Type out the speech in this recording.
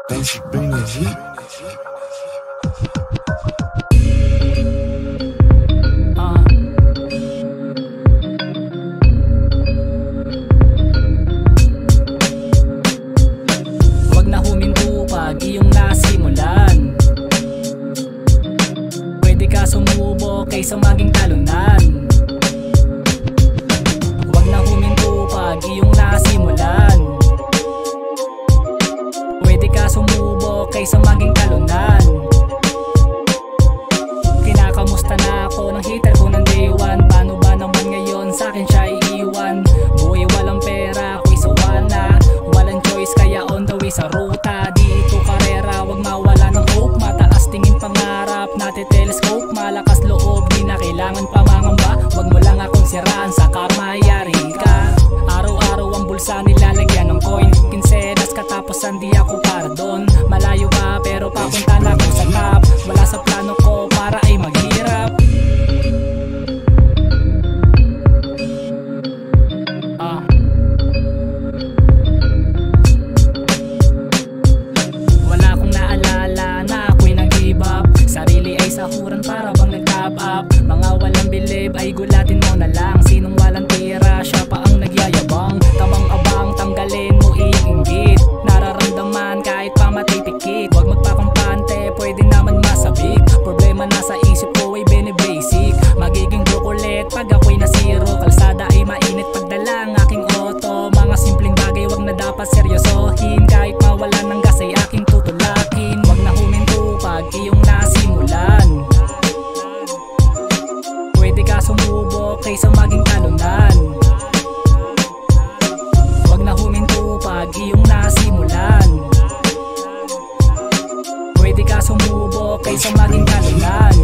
Basic bring the heat. Wag na huminto pag iyong nasimulan. Pwede ka sumubo kaysa maging talunan. Wag na huminto pag iyong nasimulan. Pwede ka sumubo kaysa maging talunan. Kinakamusta na ako ng hater ko ng day one. Paano ba naman ngayon sa'kin siya iiwan? Buhay walang pera, ako'y sawana. Walang choice kaya on the way sa ruta. Di ito karera, wag mawala ng hope. Mataas tingin pangarap, nati-telescope. Malakas loob, di na kailangan pamangamba. Wag mo lang akong siraan, saka mayari ka. Araw-araw ang bulsa nilalagyan ng coin. Kinsenas katapusan di ako para doon. Malayo pa pero papunta na ako sa top. Wala sa plano ko para ay maghirap. Wala akong naalala na ako'y nag-give up. Sarili ay sahuran para bang nag-top up. Mga walang believe ay gulatin mo na lang. Sinong walang tira, siya pa ang nagyayabang. Tamang abang, tanggalin mo iyong inggit. Nararamdaman kahit pa matipikit. Huwag magpakampante, pwede naman masabik. Problema nasa isip ko ay bene-basic. Magiging broke ulit pag ako'y nasiro. Kalsada ay mainit pagdala ang aking auto. Mga simpleng bagay wag na dapat seryosohin. Kahit mawala ng gas ay aking tutulakin. Wag na huminto pag iyong nasimulan. Pwede ka sumubo kaysa maging talunan. Wag na huminto pag iyong nasimulan. Pwede ka sumubo kaysa maging talunan.